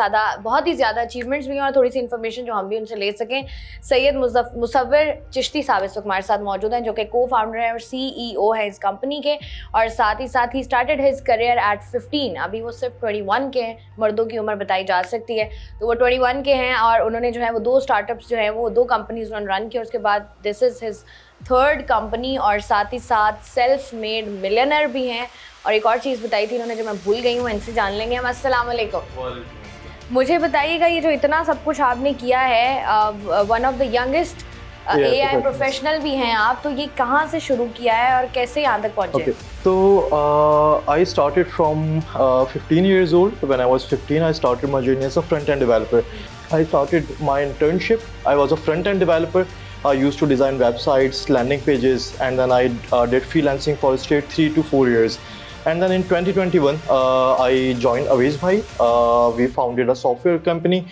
ज़्यादा अचीवमेंट्स भी हैं और थोड़ी सी इन्फॉर्मेशन जो हम भी उनसे ले सकें। सैयद मुसव्विर चिश्ती साहब इस वक्त हमारे साथ मौजूद हैं जो कि को-फाउंडर हैं और CEO हैं इस कंपनी के, और साथ he started his career at 15। अभी वो सिर्फ 21 के हैं, मर्दों की उम्र बताई जा सकती है, तो वो 21 के हैं और उन्होंने जो है वो 2 स्टार्टअप्स जो हैं वो 2 कंपनीज उन्होंने रन की और उसके बाद this is his 3rd company और साथ ही साथ सेल्फ मेड मिलियनर भी हैं। और एक और चीज़ बताई थी उन्होंने जो मैं भूल गई हूँ, इनसे जान लेंगे हम। अस्सलाम वालेकुम। मुझे बताइएगा ये जो इतना सब कुछ आपने किया है, one of the youngest AI professional भी हैं आप, तो ये कहाँ से शुरू किया है और कैसे यहाँ तक पहुँचे? So I started from 15 years old. When I was 15, I started my journey as a front-end developer. I started my internship. I was a front-end developer. I used to design websites, landing pages, and then I did freelancing for straight 3 to 4 years. And then in 2021, I joined Awaze Bhai. We founded a software company.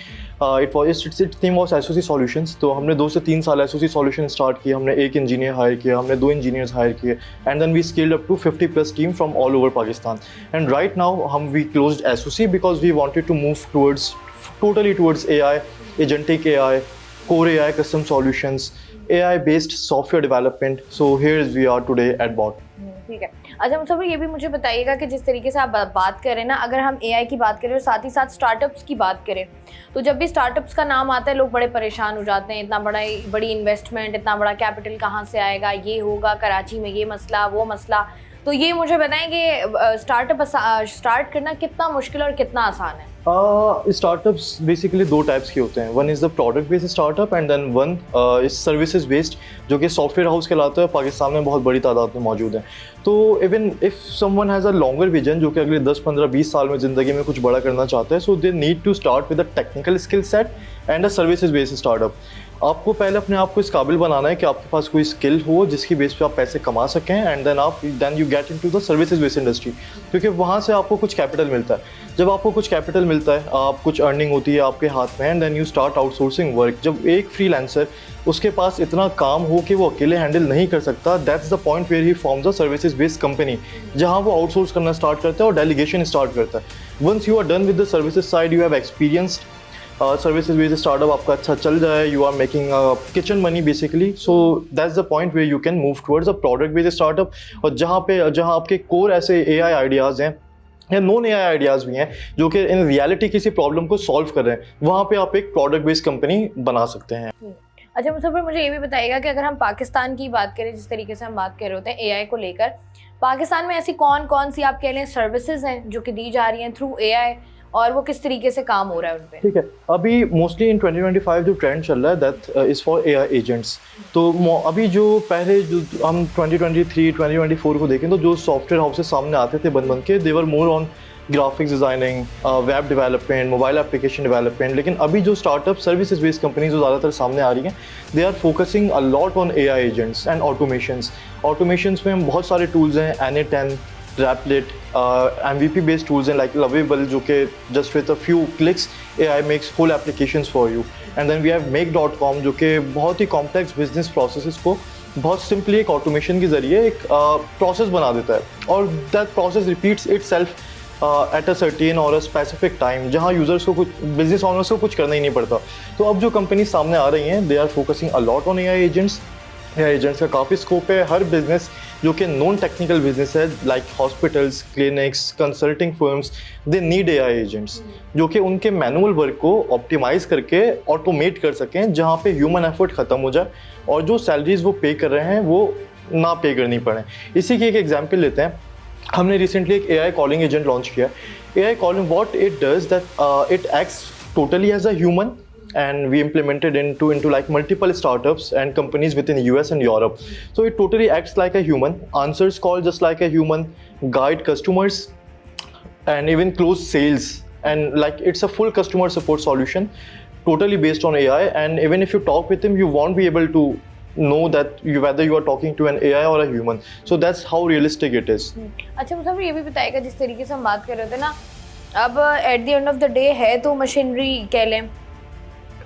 its theme was SOC Solutions. तो हमने 2 से 3 साल SOC Solutions स्टार्ट किए। हमने 1 इंजीनियर हायर किया, हमने 2 इंजीनियर्स हायर किए, and then we scaled up to 50+ team from all over Pakistan. And right now we closed SOC because we wanted to move towards AI, agentic AI, core AI, custom solutions, AI based software development. So here we are today at Bot. ठीक है। अच्छा मुसव्विर, ये भी मुझे बताइएगा कि जिस तरीके से आप बात कर रहे हैं ना, अगर हम AI की बात करें और साथ ही साथ स्टार्टअप्स की बात करें तो जब भी स्टार्टअप्स का नाम आता है लोग बड़े परेशान हो जाते हैं, इतना बड़ी इन्वेस्टमेंट, इतना बड़ा कैपिटल कहाँ से आएगा, ये होगा कराची में ये मसला वो मसला। तो ये मुझे बताएं कि स्टार्टअप स्टार्ट करना कितना मुश्किल और कितना आसान है? स्टार्टअप्स बेसिकली 2 टाइप्स के होते हैं। One is the product based startup and then one is services based, जो कि सॉफ्टवेयर हाउस कहलाता है, पाकिस्तान में बहुत बड़ी तादाद में मौजूद है। तो even if someone has a longer vision, जो कि अगले 10, 15, 20 साल में ज़िंदगी में कुछ बड़ा करना चाहता है, so they need to start with a technical skill set and a services based startup. आपको पहले अपने आप को इस काबिल बनाना है कि आपके पास कोई स्किल हो जिसकी बेस पे आप पैसे कमा सकें, and then you get into the services based industry, क्योंकि वहाँ से आपको कुछ कैपिटल मिलता है। जब आपको कुछ कैपिटल मिलता है, आप कुछ अर्निंग होती है आपके हाथ में, and then you start outsourcing work. जब एक फ्रीलांसर उसके पास इतना काम हो कि वो अकेले हैंडल नहीं कर सकता, that's the point where he forms a services based company, जहाँ वो आउटसोर्स करना स्टार्ट करता है और डेलीगेशन स्टार्ट करता है। Once you are done with the services side, you have experienced services based startup आपका अच्छा चल जाए, you are making kitchen money basically, so that's the point where you can move towards a product based startup. और जहाँ आपके कोर ऐसे AI आइडियाज़ हैं या नॉन AI आइडियाज़ भी हैं जो कि इन रियलिटी किसी प्रॉब्लम को सॉल्व कर रहे हैं, वहाँ पे आप एक प्रोडक्ट बेस्ड कंपनी बना सकते हैं। अच्छा मुसफ़र, मुझे ये भी बताइएगा कि अगर हम पाकिस्तान की बात करें, जिस तरीके से हम बात कर रहे होते हैं AI को लेकर, पाकिस्तान में ऐसी कौन कौन सी आप कह लें सर्विसेज हैं जो कि दी जा रही हैं थ्रू AI, और वो किस तरीके से काम हो रहा है उन पे? ठीक है, अभी मोस्टली इन 2025 जो ट्रेंड चल रहा है that is for AI agents. तो अभी जो पहले जो हम 2023 2024 को देखें तो जो सॉफ्टवेयर हाउसेस सामने आते थे बन के, they were more on graphics designing, web development, mobile application development. लेकिन अभी जो स्टार्टअप सर्विसेज बेस्ड कंपनीज जो ज़्यादातर सामने आ रही हैं, they are focusing a lot on AI agents and automations में हम बहुत सारे टूल्स हैं, N8N, Replit, MVP based tools हैं like Lovable, जो कि just with a few clicks AI makes whole applications for you, and then we have Make.com जो कि बहुत ही complex business processes को बहुत simply एक automation के ज़रिए एक process बना देता है, और that process repeats itself at a certain or a specific time, जहाँ यूज़र्स को कुछ, बिजनेस ऑनर्स को कुछ करना ही नहीं पड़ता। तो अब जो कंपनी सामने आ रही हैं, they are focusing a lot on AI agents. Agents का काफ़ी स्कोप है। हर बिजनेस जो कि नॉन टेक्निकल बिजनेस है like hospitals, clinics, consulting firms, they need AI agents जो कि उनके मैनुअल वर्क को ऑप्टिमाइज़ करके ऑटोमेट कर सकें, जहाँ पे ह्यूमन एफर्ट ख़त्म हो जाए और जो सैलरीज वो पे कर रहे हैं वो ना पे करनी पड़े। इसी की एक एग्जांपल लेते हैं। हमने रिसेंटली एक AI कॉलिंग एजेंट लॉन्च किया। AI calling, what it does that it acts totally as a human, and we implemented into like multiple startups and companies within US and Europe. So it totally acts like a human, answers call just like a human, guide customers and even close sales, and like it's a full customer support solution totally based on AI. And even if you talk with him, you won't be able to know that whether you are talking to an AI or a human. So that's how realistic it is. अच्छा मुझे ये भी बताएगा, जिस तरीके से हम बात कर रहे थे ना, अब at the end of the day है तो मशीनरी कह लें,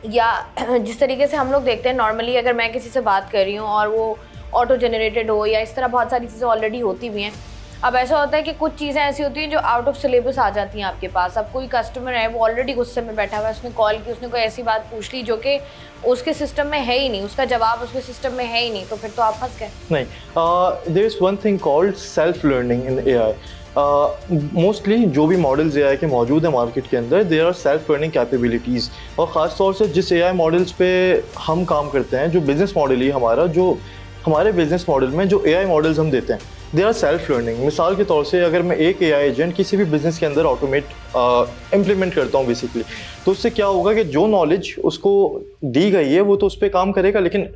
या जिस तरीके से हम लोग देखते हैं नॉर्मली, अगर मैं किसी से बात कर रही हूँ और वो ऑटो जनरेटेड हो या इस तरह बहुत सारी चीज़ें ऑलरेडी होती भी हैं। अब ऐसा होता है कि कुछ चीज़ें ऐसी होती हैं जो आउट ऑफ सिलेबस आ जाती हैं आपके पास। अब कोई कस्टमर है, वो ऑलरेडी गुस्से में बैठा हुआ है, उसने कॉल की, उसने कोई ऐसी बात पूछ ली जो कि उसके सिस्टम में है ही नहीं, उसका जवाब उसके सिस्टम में है ही नहीं, तो फिर तो आप फंस गए। नहीं, there is one thing called self learning in AI। Mostly जो भी मॉडल्स AI के मौजूद हैं मार्केट के अंदर, there are self learning capabilities. और ख़ास तौर से जिस AI मॉडल्स पे हम काम करते हैं, जो बिज़नेस मॉडल ही हमारा, जो हमारे बिज़नेस मॉडल में जो AI मॉडल्स हम देते हैं, दे आर सेल्फ लर्निंग। मिसाल के तौर से अगर मैं एक AI एजेंट किसी भी बिज़नेस के अंदर ऑटोमेट इम्प्लीमेंट करता हूँ बेसिकली, तो उससे क्या होगा कि जो नॉलेज उसको दी गई है वो तो उस पर काम करेगा, लेकिन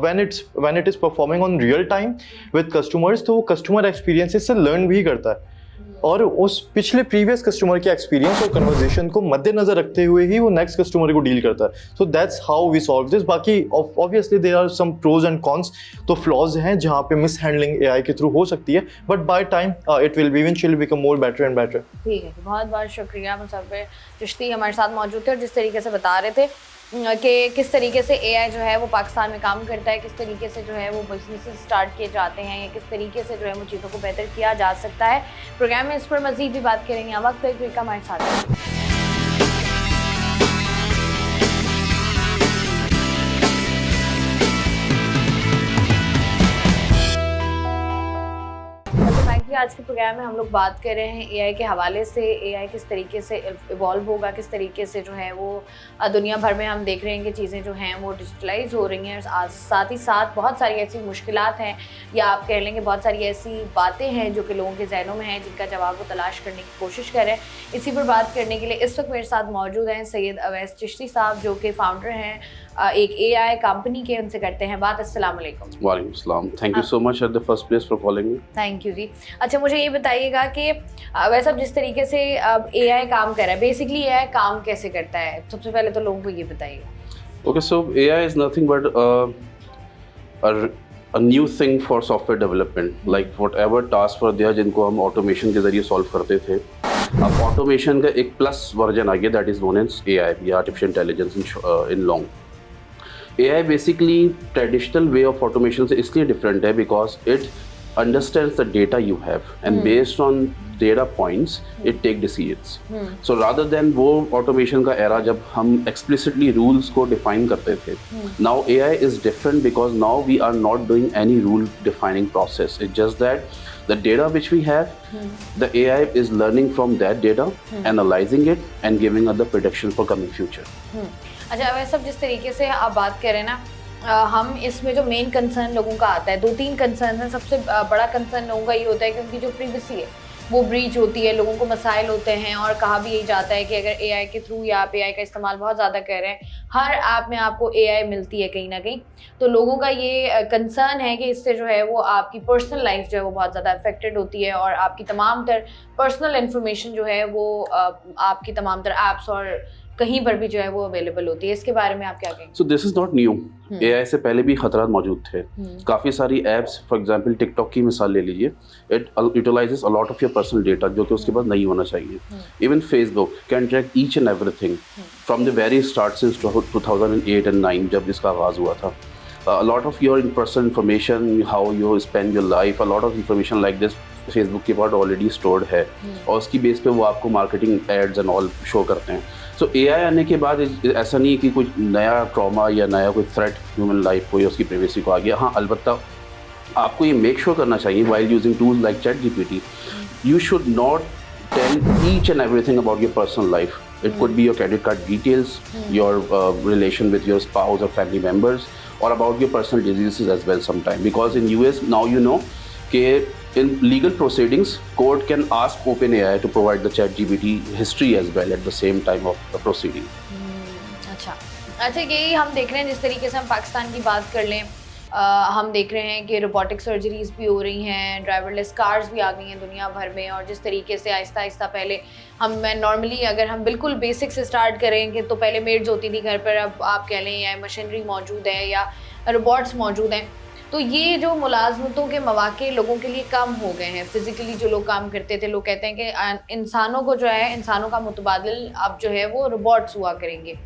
when it is performing on real time with customers, तो वो कस्टमर एक्सपीरियंसेस से लर्न भी करता है और उस पिछले प्रीवियस कस्टमर के एक्सपीरियंस और कन्वर्जेशन को मद्देनजर रखते हुए ही वो नेक्स्ट कस्टमर को डील करता है। So that's how we solve this. बाकी obviously there are some pros and cons, तो फ्लॉज हैं जहाँ पे मिस हैंडलिंग AI के थ्रू हो सकती है, but by time it will eventually become more better and better. ठीक है, बहुत बहुत शुक्रिया मुसफ़र चिश्ती हमारे साथ मौजूद थे और जिस तरीके से बता रहे थे कि किस तरीके से AI जो है वो पाकिस्तान में काम करता है, किस तरीके से जो है वो बिजनेस स्टार्ट किए जाते हैं, या किस तरीके से जो है वो चीज़ों को बेहतर किया जा सकता है। प्रोग्राम में इस पर मज़ीद भी बात करेंगे। वक्त एक ब्रेक का हमारे साथ। आज के प्रोग्राम में हम लोग बात कर रहे हैं AI के हवाले से। AI किस तरीके से इवॉल्व होगा, किस तरीके से जो है वो दुनिया भर में हम देख रहे हैं कि चीज़ें जो हैं वो डिजिटलाइज हो रही हैं। साथ ही साथ बहुत सारी ऐसी मुश्किलात हैं, या आप कह लेंगे बहुत सारी ऐसी बातें हैं जो कि लोगों के जहनों में हैं, जिनका जवाब वो तलाश करने की कोशिश कर रहे हैं। इसी पर बात करने के लिए इस वक्त मेरे साथ मौजूद हैं सैयद अवैस चिश्ती साहब, जो कि फाउंडर हैं एक AI कंपनी के। उनसे करते हैं बात। अस्सलाम वालेकुम। वालेकुम सलाम। Thank you so much at the first place for calling me. Thank you जी। अच्छा मुझे ये बताइएगा कि वैसे अब जिस तरीके से अब AI काम कर रहा है, बेसिकली AI काम कैसे करता है? सबसे पहले तो लोगों को ये बताइएगा। Okay, so AI is nothing but a new thing for software development, like whatever tasks were there जिनको हम automation के ज़रिए solve करते थे, अब automation का एक plus version आ गया, that is known as AI या artificial intelligence in long। AI basically traditional way of automation से इसलिए different है because it understands the data you have, and based on data points it take decisions. So rather than वो automation का era जब हम explicitly rules को define करते थे, now AI is different because now we are not doing any rule defining process. It's just that the data which we have, the AI is learning from that data, analyzing it and giving us the prediction for coming future. अच्छा, वह सब जिस तरीके से आप बात करें ना, हम इसमें जो मेन कंसर्न लोगों का आता है, 2-3 कंसर्न हैं। सबसे बड़ा कंसर्न लोगों का ये होता है कि उनकी जो प्रिवेसी है वो ब्रीच होती है, लोगों को मसाइल होते हैं, और कहा भी यही जाता है कि अगर एआई के थ्रू या आप एआई का इस्तेमाल बहुत ज़्यादा कर रहे हैं, हर ऐप में आपको एआई मिलती है कहीं ना कहीं, तो लोगों का ये कंसर्न है कि इससे जो है वो आपकी पर्सनल लाइफ जो है वो बहुत ज़्यादा अफेक्टेड होती है, और आपकी तमाम तर पर्सनल इन्फॉर्मेशन जो है वो आपकी तमाम तर ऐप्स और कहीं पर भी जो है वो अवेलेबल होती है। इसके बारे में आप क्या कहेंगे? So this is not new. AI से पहले भी खतरात मौजूद थे। काफ़ी सारी एप्स, फॉर एग्जांपल टिकटॉक की मिसाल ले लीजिए, it utilises a lot of your personal data जो कि उसके पास नहीं होना चाहिए। Even Facebook can track each and everything from the very start since 2008 and 9 जब इसका आगाज़ हुआ था। A lot of your personal information, how you spend your life, a lot of information like this Facebook के पास ऑलरेडी स्टोर्ड है, और उसकी बेस पे वो आपको marketing ads and all show करते हैं। सो एआई आने के बाद ऐसा नहीं है कि कुछ नया ट्रॉमा या नया कोई थ्रेट ह्यूमन लाइफ को या उसकी प्राइवेसी को आ गया। हाँ, अलबत्ता आपको ये मेक श्योर करना चाहिए while using tools like ChatGPT, you should not tell each and everything about your personal life. It could be your credit card details, your relation with your spouse or family members, or about your personal diseases as well sometime. Because in US now you know that in legal proceedings, court can ask OpenAI to provide the ChatGPT history as well at the same time of the proceeding. अच्छा, यही हम देख रहे हैं जिस तरीके से हम पाकिस्तान की बात कर लें, हम देख रहे हैं कि रोबोटिक सर्जरीज भी हो रही हैं, ड्राइवरलेस कार्स भी आ गई हैं दुनिया भर में, और जिस तरीके से आहिस्ता आहिस्ता पहले मैं नॉर्मली अगर हम बिल्कुल बेसिक से स्टार्ट करेंगे तो पहले मेड्स होती थी घर पर, अब आप कह लें या मशीनरी मौजूद है या रोबोट्स मौजूद हैं, तो ये जो मुलाजमतों के मौके लोगों के लिए कम हो गए हैं। फिज़िकली जो लोग काम करते थे, लोग कहते हैं कि इंसानों को जो है, इंसानों का मुतबादिल अब जो है वो रोबोट्स हुआ करेंगे,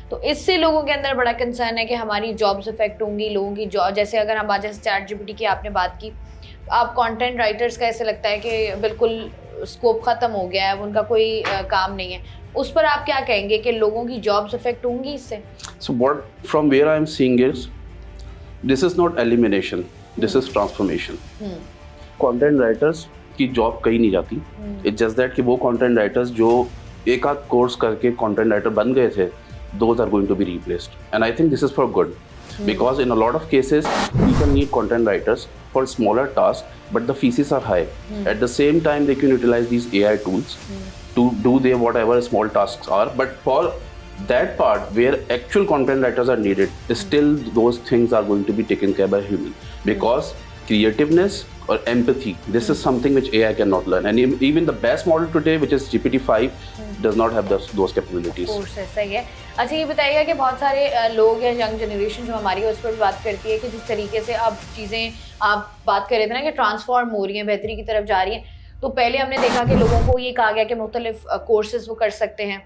तो इससे लोगों के अंदर बड़ा कंसर्न है कि हमारी जॉब्स इफेक्ट होंगी, लोगों की जॉब, जैसे अगर हम जैसे ChatGPT की आपने बात की, आप कंटेंट राइटर्स का ऐसे लगता है कि बिल्कुल स्कोप ख़त्म हो गया है, उनका कोई काम नहीं है, उस पर आप क्या कहेंगे कि लोगों की जॉब्स इफेक्ट होंगी इससे? So what from where I am seeing is this is not elimination, this is transformation. Content writers की जॉब कहीं नहीं जाती, it's just that कि वो content writers जो एक आध कोर्स करके content writer बन गए थे, those are going to be replaced, and I think this is for good, because in a lot of cases people need content writers for smaller tasks, but the fees are high. At the same time they can utilize these AI tools to do their whatever small tasks are, but for that part where actual content writers are needed, still those things are going to be taken care by human, because creativeness or empathy, this is something which AI cannot learn, and even the best model today which is GPT-5 does not have those capabilities. Of course, सही है। अच्छा, ये बताइएगा कि बहुत सारे लोग या यंग जनरेशन जो हमारी है उस पर भी बात करती है कि जिस तरीके से अब चीज़ें आप बात कर रहे थे ना कि ट्रांसफॉर्म हो रही हैं, बेहतरी की तरफ जा रही हैं, तो पहले हमने देखा कि लोगों को ये कहा गया कि मुख्तलिफ कोर्सेज वो कर सकते हैं,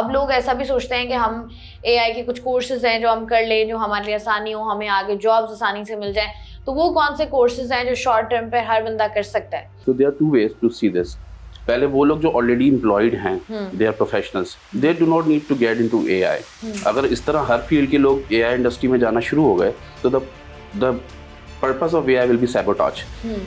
अब लोग ऐसा भी सोचते हैं कि हम AI के कुछ कोर्सेज हैं जो हम कर लें, जो हमारे लिए आसानी हो, हमें आगे जॉब्स आसानी से मिल जाएं, तो वो कौन से कोर्सेज हैं जो शॉर्ट टर्म पे हर बंदा कर सकता है? So there are two ways to see this. पहले वो लोग जो ऑलरेडी एम्प्लॉयड हैं, they are professionals, they do not need to get into AI. अगर इस तरह हर फील्ड के लोग AI इंडस्ट्री में जाना शुरू हो गए तो the purpose of AI will be sabotage.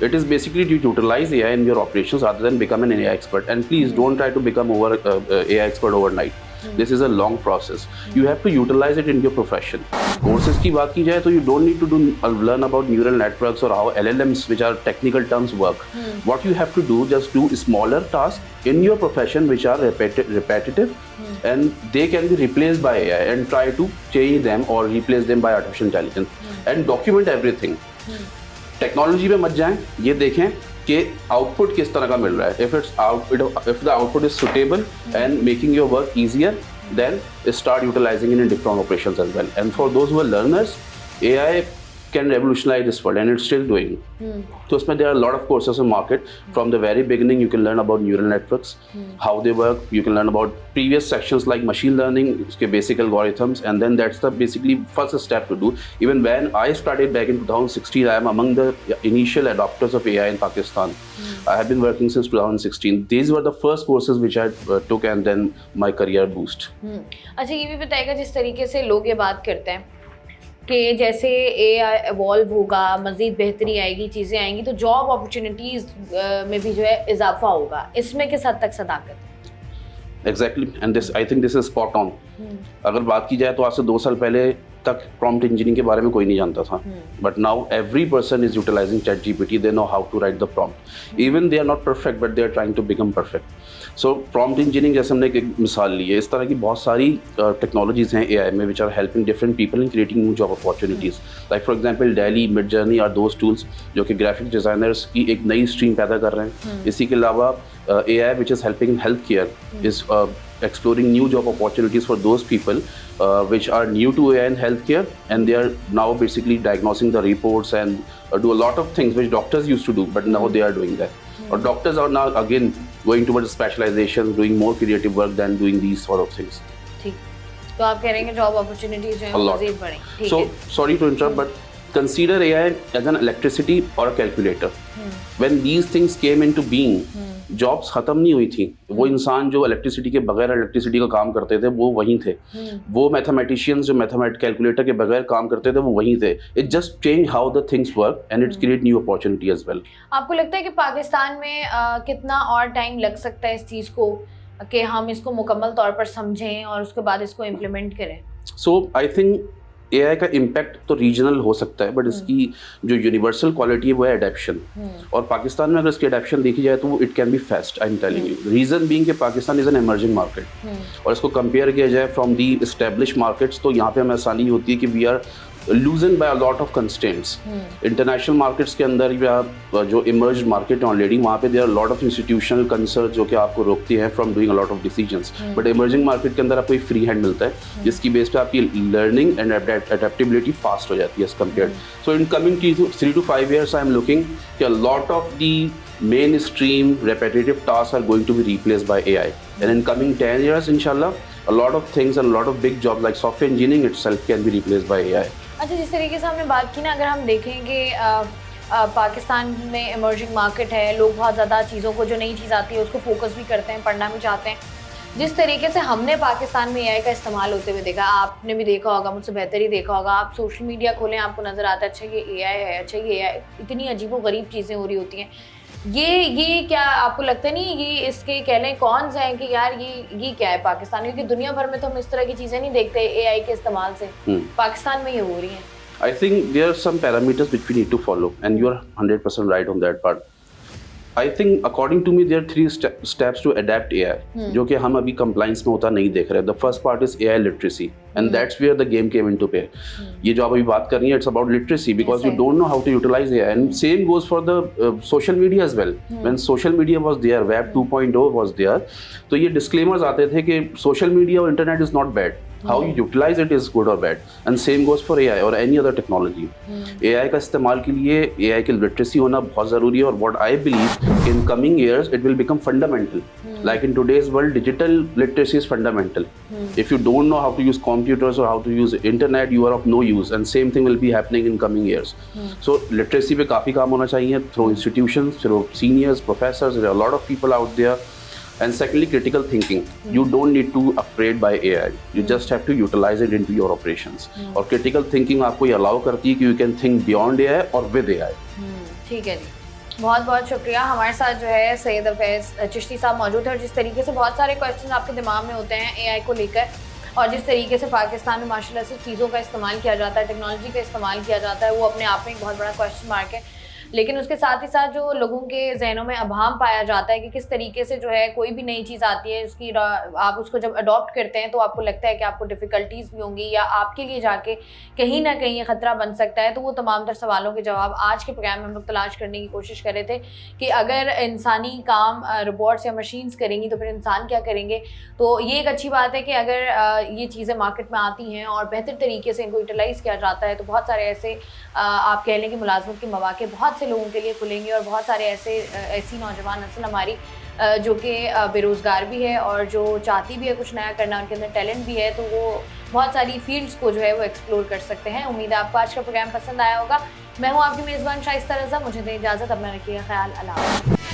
It is basically to utilize AI in your operations rather than become an AI expert. And please don't try to become AI expert overnight. This is a long process. You have to utilize it in your profession. Courses की बात की जाए तो you don't need to learn about neural networks or how LLMs, which are technical terms, work. What you have to do, just do smaller tasks in your profession which are repetitive, and they can be replaced by AI, and try to change them or replace them by artificial intelligence, and document everything. Technology पे मत जाएं, ये देखें कि आउटपुट किस तरह का मिल रहा है. If the output is suitable and making your work easier, then start utilizing it in different operations as well. And for those who are learners, AI can revolutionize this world, and it's still doing. So there are a lot of courses in market. From the very beginning, you can learn about neural networks, how they work. You can learn about previous sections like machine learning, basic algorithms, and then that's the basically first step to do. Even when I started back in 2016, I am among the initial adopters of AI in Pakistan. I have been working since 2016. These were the first courses which I took, and then my career boost. अच्छा, ये भी बताएगा जिस तरीके से लोग ये बात करते हैं कि जैसे AI एवॉल्व होगा, मज़ीद बेहतरी आएगी, चीज़ें आएंगी, तो जॉब अपॉर्चुनिटीज़ में भी जो है इजाफा होगा, इसमें किस हद तक सदाकत? Exactly, and this I think this is spot on. अगर बात की जाए तो आज से 2 साल पहले तक प्रॉम्प्ट इंजीनियरिंग के बारे में कोई नहीं जानता था, but now every person is utilising ChatGPT. They know how to write the prompt. Even they are not perfect, but they are trying to become perfect. So prompt engineering जैसे हमने एक मिसाल ली है, इस तरह की बहुत सारी टेक्नोलॉजीज हैं AI में which are helping different people in creating new job opportunities. Like for example Dali, Midjourney are those tools जो कि ग्राफिक डिज़ाइनर्स की एक नई स्ट्रीम पैदा कर रहे हैं. इसी के अलावा AI which is helping in healthcare is exploring new job opportunities for those people which are new to AI in healthcare, and they are now basically diagnosing the reports and do a lot of things which doctors used to do, but now they are doing that. Or doctors are now again going towards specialization, doing more creative work than doing these sort of things. ठीक, तो आप कह रहे हैं कि जॉब अपॉर्चुनिटीज जो है मज़ीद बढ़ें. So sorry to interrupt, but consider AI as an electricity or a calculator. When these things came into being, jobs खत्म नहीं हुई थी. वो इंसान जो इलेक्ट्रिसिटी के बगैर इलेक्ट्रिसिटी का काम करते थे वो वहीं थे. वो मैथमेटिशियंस जो कैलकुलेटर के बगैर काम करते थे वो वहीं थे. It just change how the things work and it's create new opportunity as well. आपको लगता है कि पाकिस्तान में कितना और टाइम लग सकता है इस चीज़ को कि हम इसको मुकम्मल तौर पर समझें और उसके बाद इसको इम्प्लीमेंट करें? सो आई थिंक AI का इम्पैक्ट तो रीजनल हो सकता है, बट इसकी जो यूनिवर्सल क्वालिटी है वो है एडेप्शन. और पाकिस्तान में अगर इसकी एडेप्शन देखी जाए तो it can be fast. I am telling you, reason being कि Pakistan is an emerging market. और इसको कंपेयर किया जाए फ्रॉम दी एस्टेब्लिश मार्केट्स तो यहाँ पे हमें आसानी होती है कि we are loosen by a lot of constraints. International markets के अंदर या जो इमर्ज मार्केट है ऑलरेडी, वहाँ पे there are lot of institutional concern जो कि आपको रोकती हैं from doing a lot of decisions. But emerging market के अंदर आपको एक फ्री हैंड मिलता है जिसकी बेस पे आपकी लर्निंग एंड एडेप्टेबिलिटी फास्ट हो जाती है as compared. So in coming 3 to 5 years I am looking कि a lot of the mainstream repetitive tasks are going to be replaced by AI, and in coming 10 years inshallah a lot of things and a lot of big jobs like software engineering itself can be replaced by AI. अच्छा, जिस तरीके से हमने बात की ना, अगर हम देखें कि पाकिस्तान में इमर्जिंग मार्केट है, लोग बहुत ज़्यादा चीज़ों को, जो नई चीज़ आती है उसको फोकस भी करते हैं, पढ़ना भी चाहते हैं. जिस तरीके से हमने पाकिस्तान में AI का इस्तेमाल होते हुए देखा, आपने भी देखा होगा, मुझसे बेहतर ही देखा होगा. आप सोशल मीडिया खोलें, आपको नज़र आता है अच्छा ये AI है, अच्छा ये AI, इतनी अजीबोगरीब चीज़ें हो रही होती हैं. ये क्या आपको लगता नहीं ये इसके कह लें कॉन्स हैं कि यार ये क्या है पाकिस्तान, क्योंकि दुनिया भर में तो हम इस तरह की चीज़ें नहीं देखते AI के इस्तेमाल से, पाकिस्तान में ये हो रही हैं. I think there are some parameters which we need to follow, and you are 100% right on that part. I think according to me there are 3 steps to adapt AI, जो कि हम अभी compliance में होता नहीं देख रहे. The first part is AI literacy, and that's where the game came into play. ये जो आप अभी बात कर रही हैं, it's about literacy because you don't know how to utilize AI, and same goes for the social media as well. When social media was there, Web 2.0 was there, तो ये disclaimers आते थे कि social media और internet is not bad. How you utilize it is good or bad, and same goes for AI or any other technology. AI का इस्तेमाल के लिए AI की literacy होना बहुत ज़रूरी है, और what I believe in coming years it will become fundamental. Like in today's world, digital literacy is fundamental. If you don't know how to use computers or how to use internet, you are of no use, and same thing will be happening in coming years. So literacy पे काफ़ी काम होना चाहिए through institutions, through seniors, professors. There are a lot of people out there. And secondly, critical thinking. You don't need to afraid by AI. You just have to utilize it into your operations. और critical thinking आपको ये allow करती है कि you can think beyond AI और with AI. ठीक है जी, बहुत बहुत शुक्रिया. हमारे साथ जो है सैयद हफीज़ चिश्ती साहब मौजूद है, और जिस तरीके से बहुत सारे क्वेश्चन आपके दिमाग में होते हैं AI को लेकर, और जिस तरीके से पाकिस्तान में माशाल्लाह से चीज़ों का इस्तेमाल किया जाता है, टेक्नोलॉजी का इस्तेमाल किया जाता है, वो अपने आप में एक बहुत बड़ा क्वेश्चन मार्क है. लेकिन उसके साथ ही साथ जो लोगों के जहनों में अभाम पाया जाता है कि किस तरीके से जो है कोई भी नई चीज़ आती है उसकी आप उसको जब अडॉप्ट करते हैं तो आपको लगता है कि आपको डिफ़िकल्टीज़ भी होंगी या आपके लिए जाके कहीं ना कहीं ख़तरा बन सकता है। तो वो तमाम तर सवालों के जवाब आज के प्रोग्राम में हम लोग तलाश करने की कोशिश कर रहे थे कि अगर इंसानी काम रोबोट्स या मशीन्स करेंगी तो फिर इंसान क्या करेंगे। तो ये एक अच्छी बात है कि अगर ये चीज़ें मार्केट में आती हैं और बेहतर तरीके से इनको यूटिलाइज़ किया जाता है तो बहुत सारे ऐसे आप कह लें कि मुलाजमत के मौके बहुत से लोगों के लिए खुलेंगे और बहुत सारे ऐसी नौजवान नस्ल हमारी जो कि बेरोज़गार भी है और जो चाहती भी है कुछ नया करना, उनके अंदर टैलेंट भी है, तो वो बहुत सारी फील्ड्स को जो है वो एक्सप्लोर कर सकते हैं। उम्मीद है आपको आज का प्रोग्राम पसंद आया होगा। मैं हूँ आपकी मेज़बान शाइस्ता रज़ा, मुझे दें इजाज़त, अपना रखिएगा ख्याल। अल्लाह।